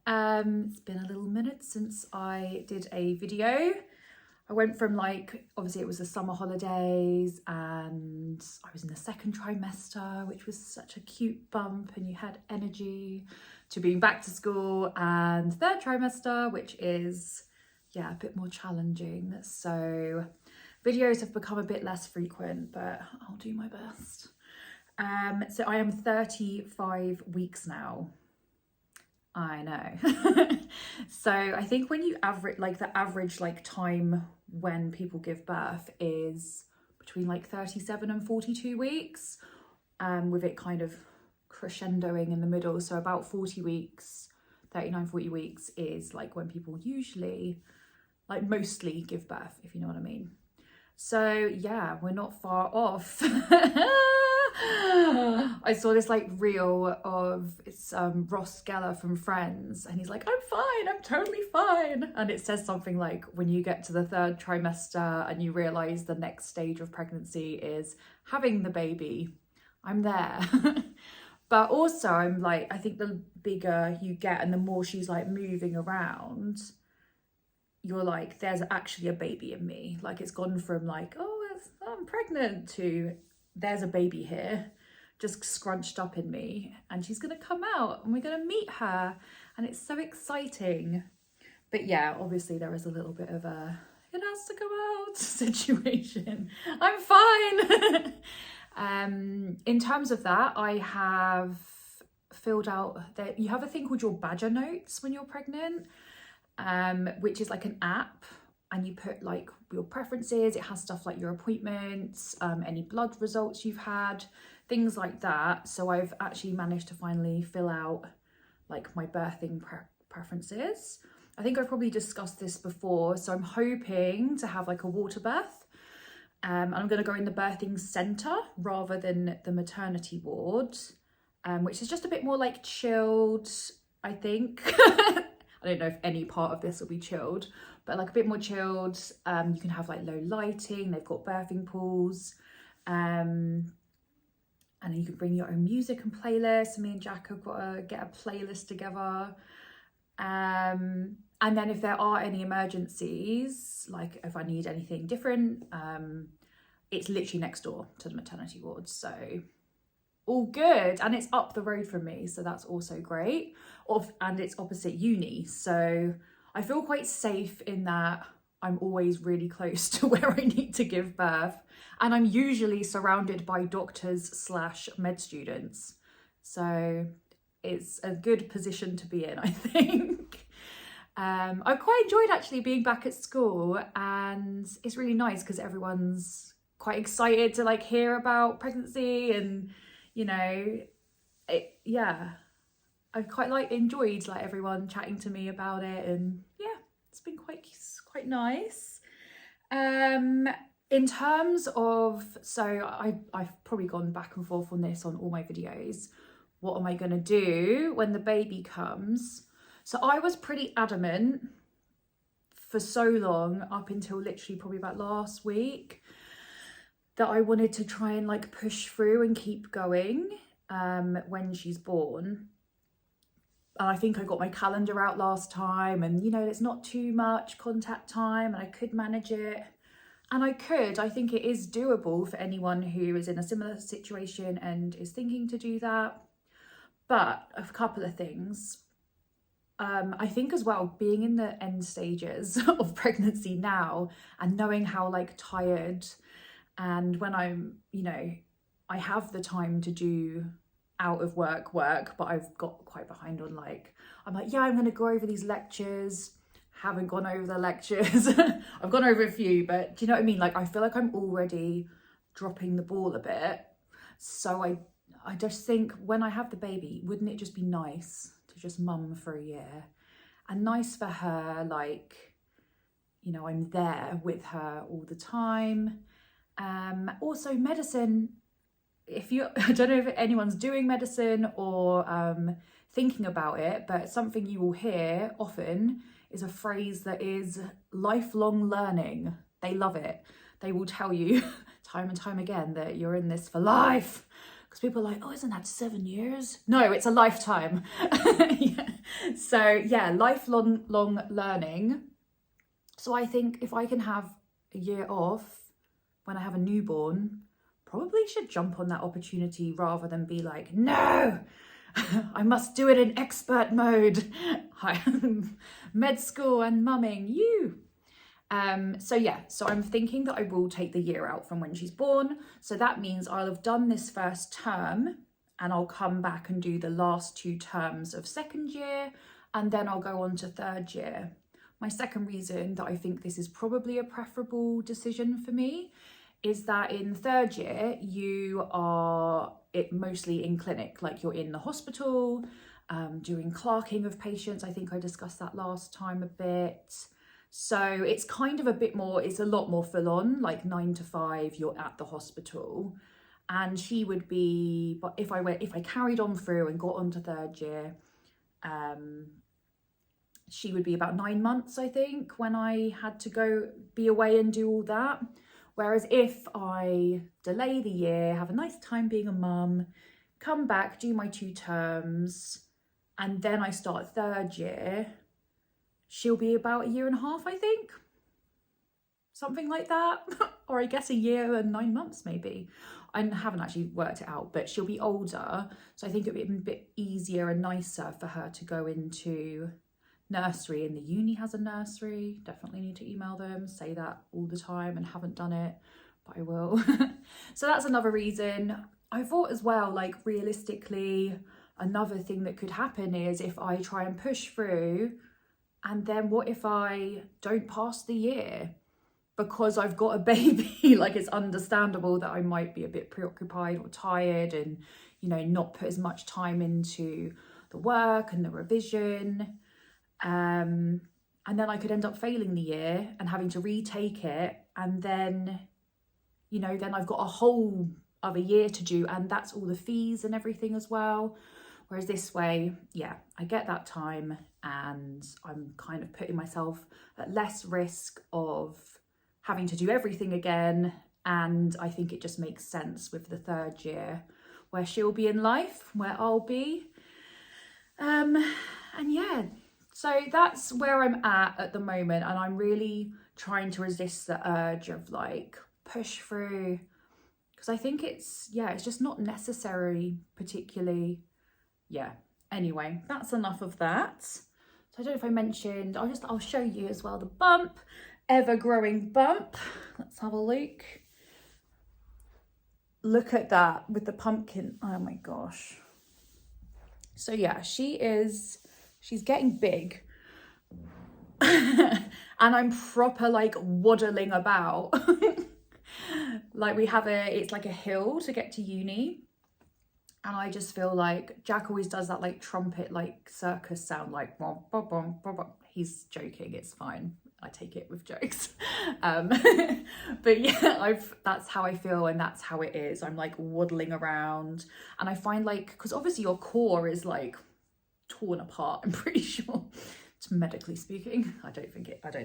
It's been a little minute since I did a video. I went from obviously it was the summer holidays and I was in the second trimester, which was such a cute bump and you had energy, to being back to school, and third trimester, which is, yeah, a bit more challenging. So videos have become a bit less frequent, but I'll do my best. So I am 35 weeks now. I know. So I think when you average, the average time when people give birth is between 37 and 42 weeks, with it kind of crescendoing in the middle. So about 40 weeks, 39, 40 weeks is when people usually, mostly give birth, if you know what I mean. So yeah, we're not far off. I saw this reel of Ross Geller from Friends, and he's like, I'm fine, I'm totally fine. And it says something like, when you get to the third trimester and you realize the next stage of pregnancy is having the baby, I'm there. But also I'm I think the bigger you get and the more she's moving around, you're there's actually a baby in me. It's gone from I'm pregnant to there's a baby here just scrunched up in me, and she's gonna come out and we're gonna meet her, and it's so exciting. But yeah, obviously there is a little bit of a it has to go out situation. I'm fine. In terms of that, I have filled out that you have a thing called your Badger Notes when you're pregnant, which is an app, and you put your preferences. It has stuff like your appointments, any blood results you've had, things like that. So I've actually managed to finally fill out my birthing preferences. I think I've probably discussed this before. So I'm hoping to have a water birth. I'm going to go in the birthing centre rather than the maternity ward, which is just a bit more chilled, I think. I don't know if any part of this will be chilled, but a bit more chilled. You can have low lighting. They've got birthing pools, and then you can bring your own music and playlists. Me and Jack have got to get a playlist together. And then if there are any emergencies, if I need anything different, it's literally next door to the maternity ward. So all good, and it's up the road from me, so that's also great. And it's opposite uni, so I feel quite safe in that I'm always really close to where I need to give birth, and I'm usually surrounded by doctors / med students, so it's a good position to be in, I think. I've quite enjoyed actually being back at school, and it's really nice because everyone's quite excited to hear about pregnancy, and yeah, I've quite enjoyed everyone chatting to me about it, and yeah, it's been quite nice. In terms of, so I've probably gone back and forth on this on all my videos. What am I going to do when the baby comes? So I was pretty adamant for so long, up until literally probably about last week, that I wanted to try and push through and keep going when she's born. And I think I got my calendar out last time, and it's not too much contact time, and I could manage it. And I think it is doable for anyone who is in a similar situation and is thinking to do that. But a couple of things. I think as well, being in the end stages of pregnancy now and knowing how tired, and when I'm, I have the time to do out of work, but I've got quite behind on I'm yeah, I'm going to go over these lectures. Haven't gone over the lectures. I've gone over a few, but do you know what I mean? I feel I'm already dropping the ball a bit. So I just think when I have the baby, wouldn't it just be nice to just mum for a year, and nice for her, I'm there with her all the time. Also medicine, I don't know if anyone's doing medicine or thinking about it, but something you will hear often is a phrase that is lifelong learning. They love it. They will tell you time and time again that you're in this for life, because people are like, oh, isn't that 7 years? No, it's a lifetime. Yeah. So yeah, lifelong learning. So I think if I can have a year off when I have a newborn, probably should jump on that opportunity rather than be like, no, I must do it in expert mode. Med school and mumming, you. So yeah, so I'm thinking that I will take the year out from when she's born. So that means I'll have done this first term and I'll come back and do the last 2 terms of second year, and then I'll go on to third year. My second reason that I think this is probably a preferable decision for me is that in third year, you are mostly in clinic, like you're in the hospital, doing clerking of patients. I think I discussed that last time a bit. So it's kind of a bit more, it's a lot more full on, like 9 to 5, you're at the hospital. And she would be, but if I carried on through and got on to third year, she would be about 9 months, I think, when I had to go be away and do all that. Whereas if I delay the year, have a nice time being a mum, come back, do my 2 terms, and then I start third year, she'll be about 1.5 years, I think. Something like that. Or I guess 1 year and 9 months maybe. I haven't actually worked it out, but she'll be older. So I think it'd be a bit easier and nicer for her to go into nursery, and the uni has a nursery. Definitely need to email them, say that all the time, and haven't done it, but I will. So that's another reason. I thought as well, like realistically, another thing that could happen is if I try and push through, and then what if I don't pass the year because I've got a baby? Like, it's understandable that I might be a bit preoccupied or tired and, you know, not put as much time into the work and the revision. And then I could end up failing the year and having to retake it. And then, you know, then I've got a whole other year to do, and that's all the fees and everything as well. Whereas this way, yeah, I get that time and I'm kind of putting myself at less risk of having to do everything again. And I think it just makes sense with the third year where she'll be in life, where I'll be. And yeah, so that's where I'm at the moment. And I'm really trying to resist the urge of like push through, because I think it's just not necessary particularly. Yeah, anyway, that's enough of that. So I don't know if I mentioned, I'll show you as well the bump, ever growing bump. Let's have a look. Look at that with the pumpkin. Oh my gosh. So yeah, she's getting big. And I'm proper like waddling about. Like it's like a hill to get to uni. And I just feel like Jack always does that like trumpet, like circus sound, like bom, bom, bom, bom, bom. He's joking, it's fine. I take it with jokes. But yeah, that's how I feel, and that's how it is. I'm like waddling around, and I find like, because obviously your core is like torn apart, I'm pretty sure. It's medically speaking. I don't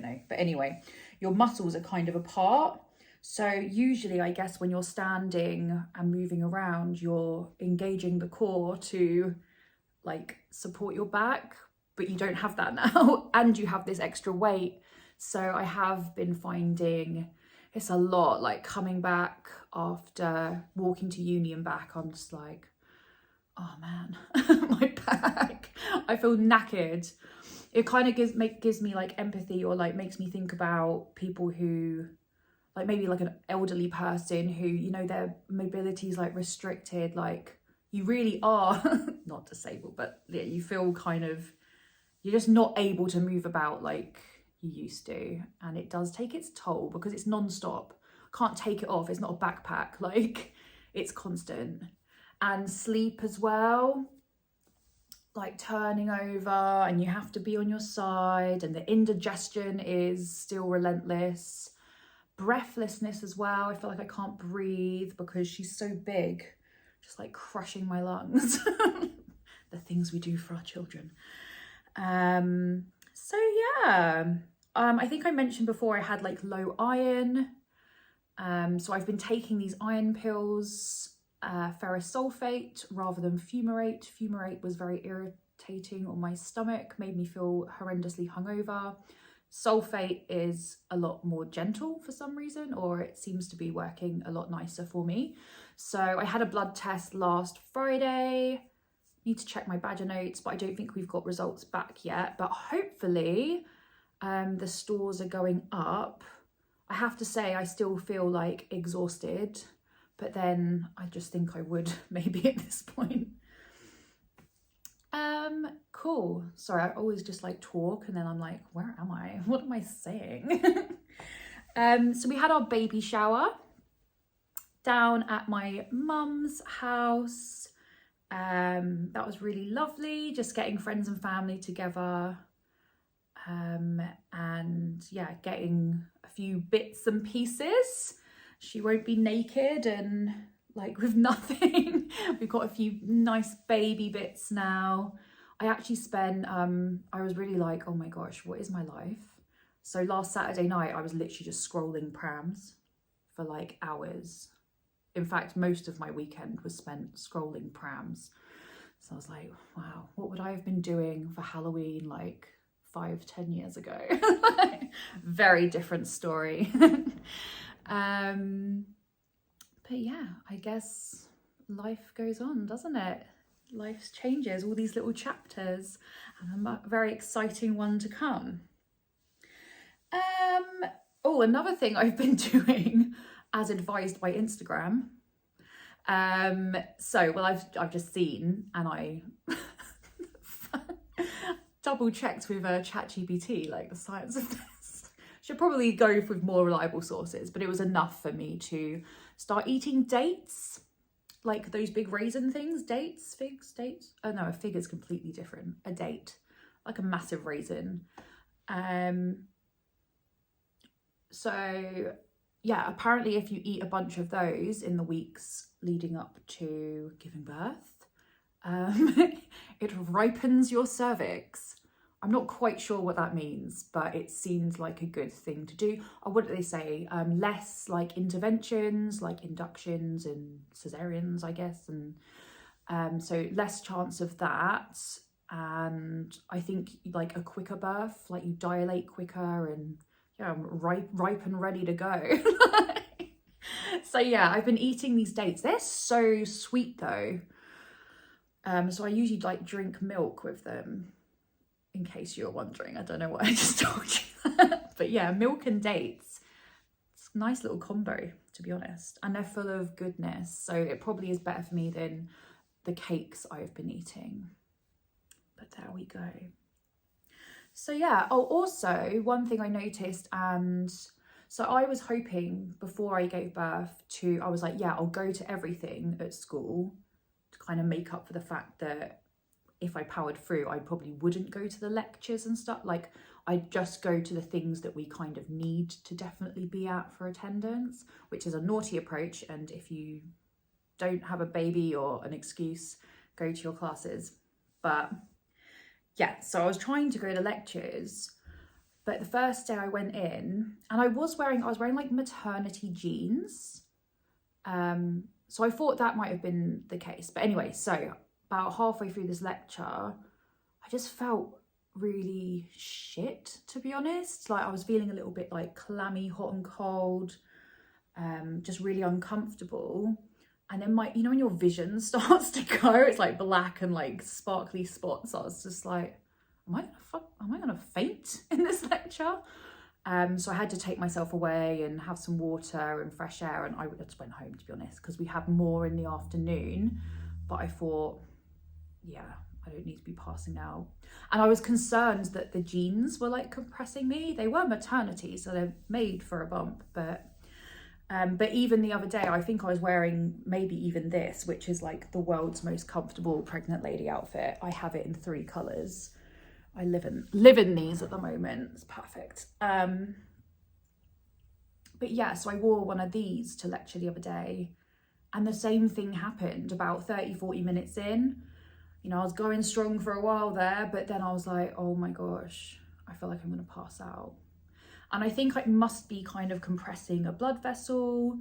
know. But anyway, your muscles are kind of apart. So usually, I guess, when you're standing and moving around, you're engaging the core to like support your back, but you don't have that now. And you have this extra weight. So I have been finding it's a lot, like coming back after walking to uni and back, I'm just like, oh man, my back. I feel knackered. It kind of gives me like empathy, or like makes me think about people who, like maybe like an elderly person who, you know, their mobility is like restricted, like you really are not disabled, but yeah, you feel kind of, you're just not able to move about like you used to. And it does take its toll because it's non-stop. Can't take it off. It's not a backpack, like it's constant. And sleep as well, like turning over, and you have to be on your side, and the indigestion is still relentless. Breathlessness as well. I feel like I can't breathe because she's so big, just like crushing my lungs. The things we do for our children. So yeah, I think I mentioned before I had like low iron. So I've been taking these iron pills ferrous sulfate rather than fumarate. Fumarate was very irritating on my stomach, made me feel horrendously hungover. Sulfate is a lot more gentle for some reason, or it seems to be working a lot nicer for me. So I had a blood test last Friday. Need to check my Badger notes, but I don't think we've got results back yet. But hopefully the stores are going up. I have to say I still feel like exhausted, but then I just think I would maybe at this point. Cool. Sorry, I always just like talk and then I'm like, where am I? What am I saying? So we had our baby shower down at my mum's house. That was really lovely, just getting friends and family together. And yeah, getting a few bits and pieces. She won't be naked and like with nothing. We've got a few nice baby bits now. I actually spent, I was really like, oh my gosh, what is my life? So last Saturday night, I was literally just scrolling prams for like hours. In fact, most of my weekend was spent scrolling prams. So I was like, wow, what would I have been doing for Halloween like 5-10 years ago? Very different story. But yeah, I guess life goes on, doesn't it? Life changes, all these little chapters, and a very exciting one to come. Oh, another thing I've been doing as advised by Instagram. Well, I've just seen, and I double checked with ChatGPT, like the science of this. Should probably go with more reliable sources, but it was enough for me to start eating dates, like those big raisin things. Dates, figs, dates. Oh no, a fig is completely different. A date, like a massive raisin. So yeah, apparently if you eat a bunch of those in the weeks leading up to giving birth, it ripens your cervix. I'm not quite sure what that means, but it seems like a good thing to do. Or what do they say? Less like interventions, like inductions and cesareans, I guess. And so less chance of that. And I think like a quicker birth, like you dilate quicker and yeah, I'm ripe and ready to go. So yeah, I've been eating these dates. They're so sweet though. So I usually like drink milk with them, in case you're wondering. I don't know what I just told you that. But yeah, milk and dates. It's a nice little combo, to be honest. And they're full of goodness. So it probably is better for me than the cakes I've been eating. But there we go. So yeah, oh, also one thing I noticed, and so I was hoping before I gave birth I was like, yeah, I'll go to everything at school to kind of make up for the fact that if I powered through, I probably wouldn't go to the lectures and stuff. Like I'd just go to the things that we kind of need to definitely be at for attendance, which is a naughty approach. And if you don't have a baby or an excuse, go to your classes. But yeah, so I was trying to go to lectures, but the first day I went in and I was wearing like maternity jeans. So I thought that might have been the case. But anyway, so about halfway through this lecture, I just felt really shit, to be honest. Like I was feeling a little bit like clammy, hot and cold, just really uncomfortable. And then when your vision starts to go, it's like black and like sparkly spots. I was just like, am I gonna faint in this lecture? So I had to take myself away and have some water and fresh air. And I just went home, to be honest, because we had more in the afternoon. But I thought, yeah, I don't need to be passing out. And I was concerned that the jeans were like compressing me. They were maternity, so they're made for a bump. But even the other day, I think I was wearing maybe even this, which is like the world's most comfortable pregnant lady outfit. I have it in 3 colours. I live in these at the moment. It's perfect. But yeah, so I wore one of these to lecture the other day, and the same thing happened about 30-40 minutes in. I was going strong for a while there, but then I was like, oh my gosh, I feel like I'm gonna pass out. And I think it must be kind of compressing a blood vessel,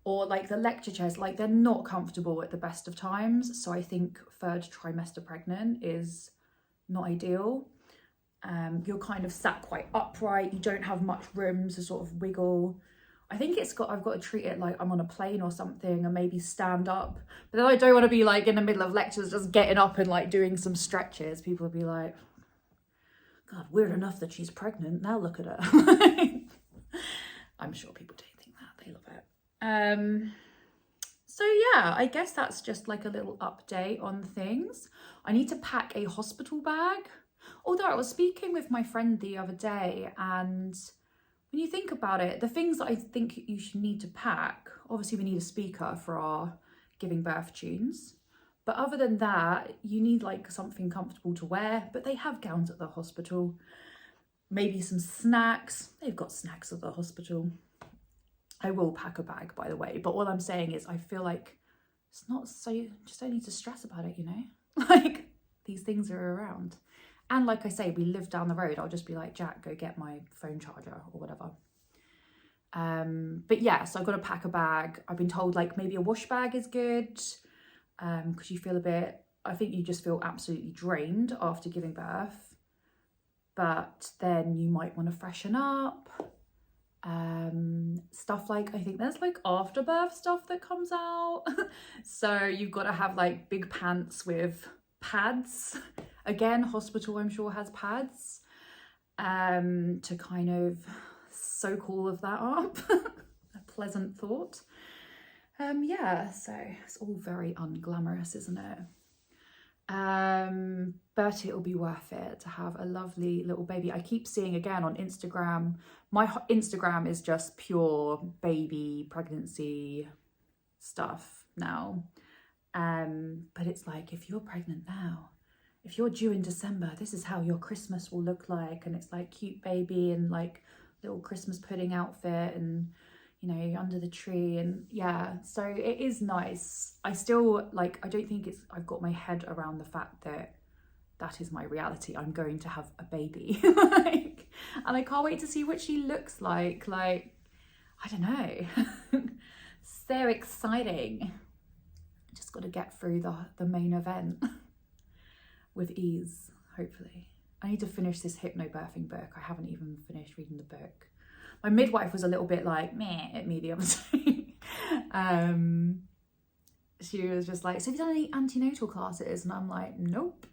or like the lecture chairs, like they're not comfortable at the best of times. So I think 3rd trimester pregnant is not ideal. You're kind of sat quite upright. You don't have much room to sort of wiggle. I think I've got to treat it like I'm on a plane or something, and maybe stand up. But then I don't want to be like in the middle of lectures just getting up and like doing some stretches. People will be like, God, weird enough that she's pregnant. Now look at her. I'm sure people don't think that. They love it. So yeah, I guess that's just like a little update on things. I need to pack a hospital bag. Although I was speaking with my friend the other day, and when you think about it, the things that I think you should need to pack, obviously we need a speaker for our giving birth tunes. But other than that, you need like something comfortable to wear, but they have gowns at the hospital. Maybe some snacks. They've got snacks at the hospital. I will pack a bag, by the way. But what I'm saying is I feel like it's not so, just don't need to stress about it, you know? Like these things are around. And like I say, we live down the road. I'll just be like, Jack, go get my phone charger or whatever. But yeah, so I've got to pack a bag. I've been told like maybe a wash bag is good, because you feel a bit, I think you just feel absolutely drained after giving birth. But then you might want to freshen up. Stuff like, I think there's like after birth stuff that comes out. So you've got to have like big pants with pads. Again, hospital I'm sure has pads, to kind of soak all of that up. A pleasant thought. Yeah, so it's all very unglamorous, isn't it? But it'll be worth it to have a lovely little baby. I keep seeing again on Instagram, my Instagram is just pure baby pregnancy stuff now. But it's like, if you're pregnant now, if you're due in December, this is how your Christmas will look like. And it's like cute baby and like little Christmas pudding outfit and, you know, under the tree. And yeah, so it is nice. I still like, I don't think I've got my head around the fact that that is my reality. I'm going to have a baby. Like, and I can't wait to see what she looks like. Like, I don't know. So exciting. Just got to get through the main event with ease, hopefully. I need to finish this hypnobirthing book. I haven't even finished reading the book. My midwife was a little bit like meh at me the other day. She was just like, so have you done any antenatal classes? And I'm like, nope.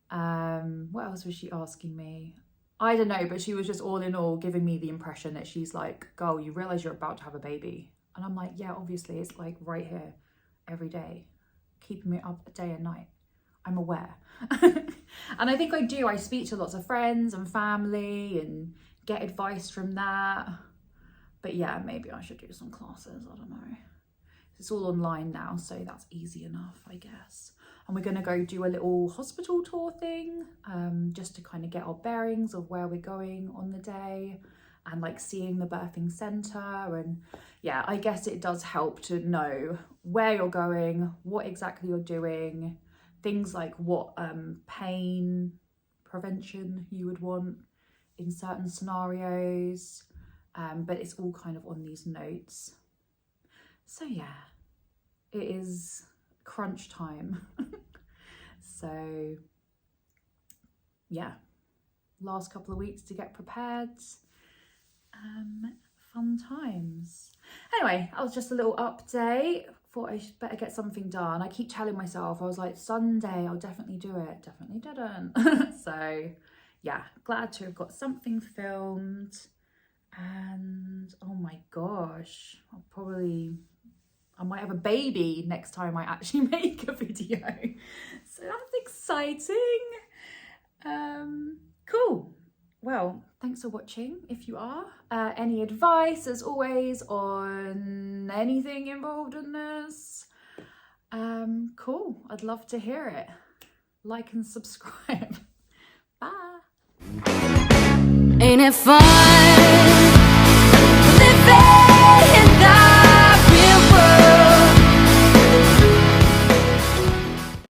What else was she asking me? I don't know, but she was just all in all giving me the impression that she's like, girl, you realise you're about to have a baby. And I'm like, yeah, obviously, it's like right here every day, keeping me up day and night. I'm aware. And I think I do. I speak to lots of friends and family and get advice from that. But yeah, maybe I should do some classes. I don't know. It's all online now, so that's easy enough, I guess. And we're going to go do a little hospital tour thing, just to kind of get our bearings of where we're going on the day and like seeing the birthing centre. And yeah, I guess it does help to know where you're going, what exactly you're doing, things like what pain prevention you would want in certain scenarios. But it's all kind of on these notes. So yeah, it is crunch time. So yeah, last couple of weeks to get prepared. Fun times. Anyway, that was just a little update. Thought I should better get something done. I keep telling myself, I was like, Sunday, I'll definitely do it. Definitely didn't. So yeah, glad to have got something filmed. And oh my gosh, I might have a baby next time I actually make a video. So that's exciting. Cool. Well, thanks for watching if you are. Any advice, as always, on anything involved in this? Cool, I'd love to hear it. Like and subscribe. Bye. Ain't it fun?